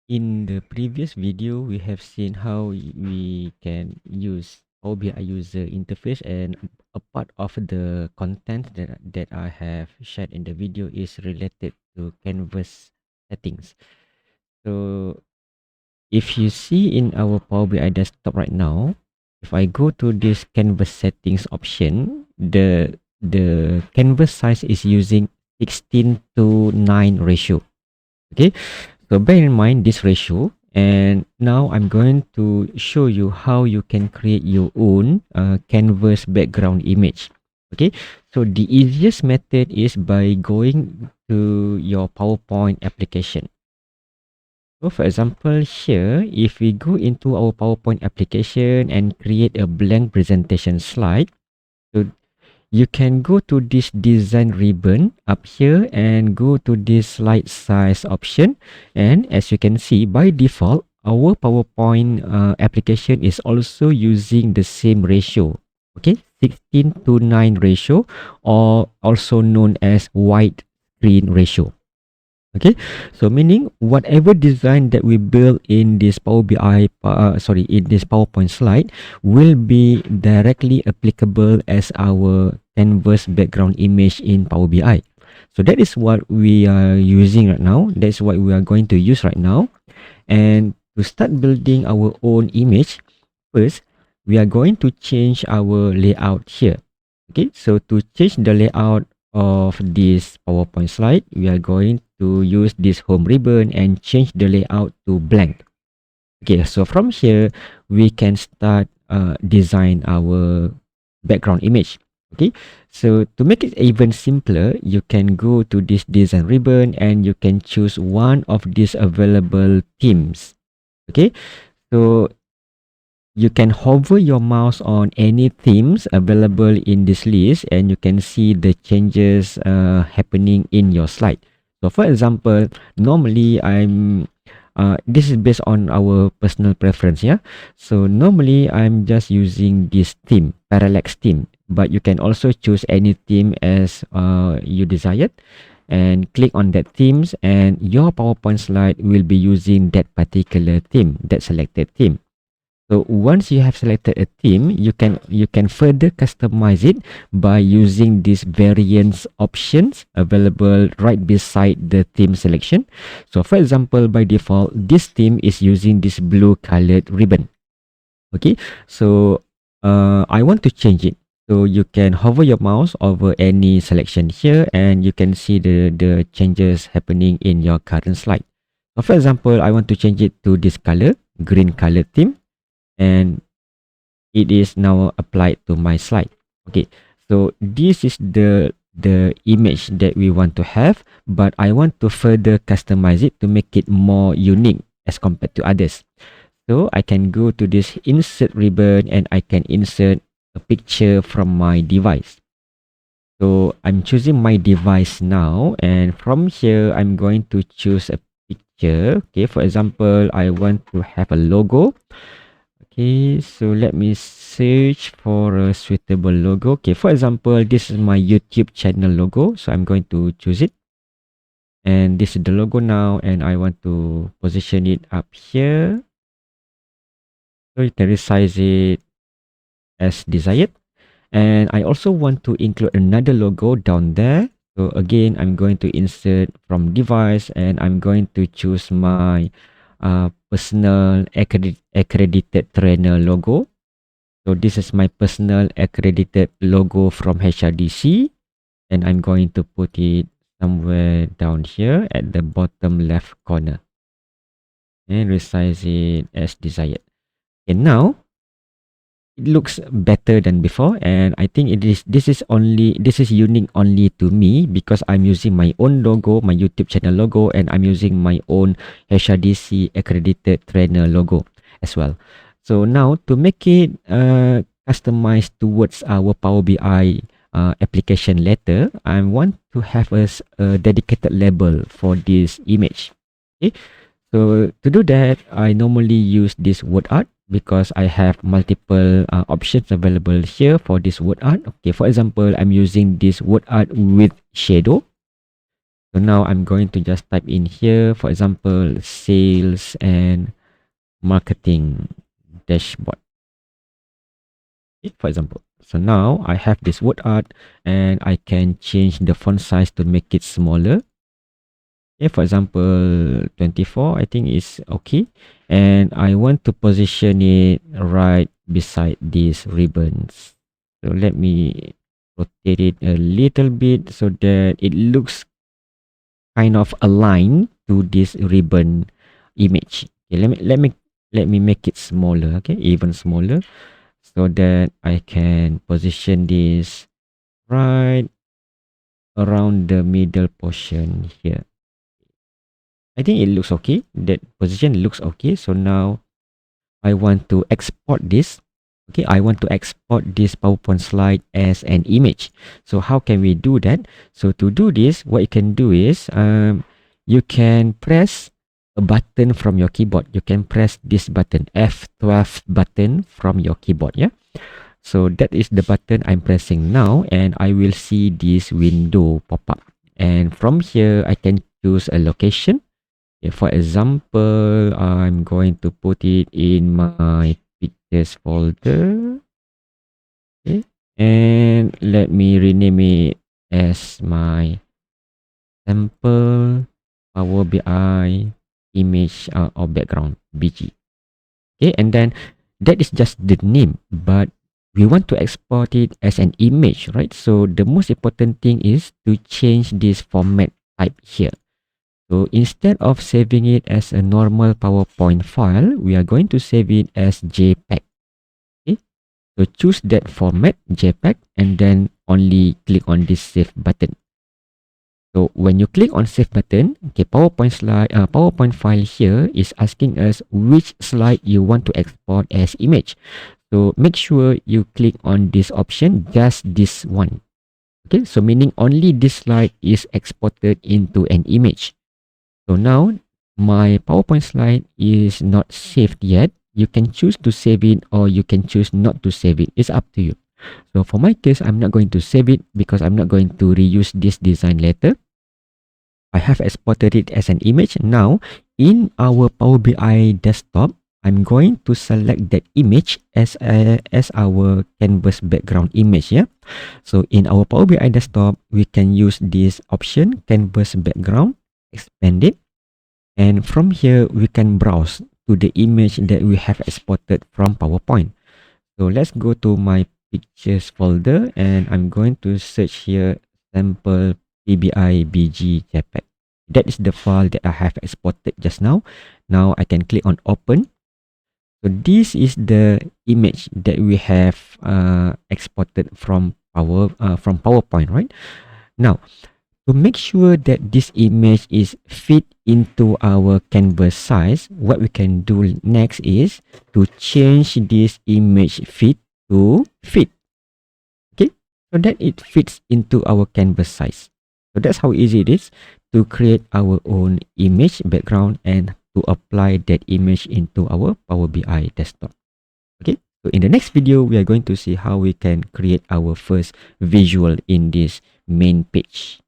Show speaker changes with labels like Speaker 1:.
Speaker 1: In the previous video, we have seen how we can use Power BI user interface, and a part of the content that I have shared in the video is related to canvas settings. So if you see in our Power BI desktop right now, if I go to this canvas settings option, the canvas size is using 16 to 9 ratio. Okay, so bear in mind this ratio, and now I'm going to show you how you can create your own canvas background image. Okay, so the easiest method is by going to your PowerPoint application. So for example here, if we go into our PowerPoint application and create a blank presentation slide, so you can go to this design ribbon up here and go to this slide size option. And as you can see, by default, our PowerPoint application is also using the same ratio. Okay, 16 to 9 ratio, or also known as wide screen ratio. Okay, so meaning whatever design that we build in this in this PowerPoint slide will be directly applicable as our canvas background image in Power BI. So that is what we are using right now. That's what we are going to use right now. And to start building our own image, first, we are going to change our layout here. Okay, so to change the layout of this PowerPoint slide, we are going to use this home ribbon and change the layout to blank. Okay, so from here, we can start design our background image. Okay, so to make it even simpler, you can go to this design ribbon and you can choose one of these available themes. Okay, so you can hover your mouse on any themes available in this list and you can see the changes happening in your slide. So for example, normally this is based on our personal preference, yeah. So normally I'm just using this theme, parallax theme, but you can also choose any theme as you desired, and click on that themes, and your PowerPoint slide will be using that particular theme, that selected theme. So once you have selected a theme, you can further customize it by using these variants options available right beside the theme selection. So for example, by default, this theme is using this blue colored ribbon. Okay, so I want to change it. So you can hover your mouse over any selection here and you can see the changes happening in your current slide. So for example, I want to change it to this color, green colored theme, and it is now applied to my slide. Okay, so this is the image that we want to have, but I want to further customize it to make it more unique as compared to others. So I can go to this insert ribbon and I can insert a picture from my device. So I'm choosing my device now, and from here I'm going to choose a picture. Okay, for example, I want to have a logo. Okay, so let me search for a suitable logo. Okay, for example, this is my YouTube channel logo, so I'm going to choose it. And this is the logo now, and I want to position it up here. So you can resize it as desired. And I also want to include another logo down there. So again, I'm going to insert from device, and I'm going to choose my personal accredited trainer logo. So this is my personal accredited logo from HRDC, and I'm going to put it somewhere down here at the bottom left corner and resize it as desired. And now it looks better than before, and I think this is unique only to me because I'm using my own logo, my YouTube channel logo, and I'm using my own HRDC accredited trainer logo as well. So now to make it customized towards our Power BI application later, I want to have a dedicated label for this image. Okay, so to do that, I normally use this word art because I have multiple options available here for this word art. Okay, for example, I'm using this word art with shadow. So now I'm going to just type in here, for example, sales and marketing dashboard, for example. So now I have this word art and I can change the font size to make it smaller. Okay, for example, 24, I think is okay. And I want to position it right beside these ribbons. So let me rotate it a little bit so that it looks kind of aligned to this ribbon image. Okay, let me make it smaller, okay, even smaller, so that I can position this right around the middle portion here. I think it looks okay. That position looks okay. So now I want to export this. Okay, I want to export this PowerPoint slide as an image. So how can we do that? So to do this, what you can do is you can press a button from your keyboard. You can press this button, F12 button from your keyboard. Yeah. So that is the button I'm pressing now, and I will see this window pop up. And from here, I can choose a location. For example, I'm going to put it in my pictures folder. Okay. And let me rename it as my sample Power BI image or background BG. Okay, and then that is just the name, but we want to export it as an image, right? So the most important thing is to change this format type here. So instead of saving it as a normal PowerPoint file, we are going to save it as JPEG. Okay, so choose that format, JPEG, and then only click on this save button. So when you click on save button, okay, PowerPoint file here is asking us which slide you want to export as image. So make sure you click on this option, just this one. Okay, so meaning only this slide is exported into an image. So now my PowerPoint slide is not saved yet. You can choose to save it or you can choose not to save it. It's up to you. So for my case, I'm not going to save it because I'm not going to reuse this design later. I have exported it as an image. Now, in our Power BI desktop, I'm going to select that image as our canvas background image. Yeah. So in our Power BI desktop, we can use this option, canvas background, expand it. And from here, we can browse to the image that we have exported from PowerPoint. So let's go to my pictures folder and I'm going to search here sample PBI BG JPEG. That is the file that I have exported just now. Now I can click on open. So this is the image that we have exported from PowerPoint, right? Now, to make sure that this image is fit into our canvas size, what we can do next is to change this image fit to fit. Okay, so that it fits into our canvas size. So that's how easy it is to create our own image background and to apply that image into our Power BI desktop. Okay, so in the next video, we are going to see how we can create our first visual in this main page.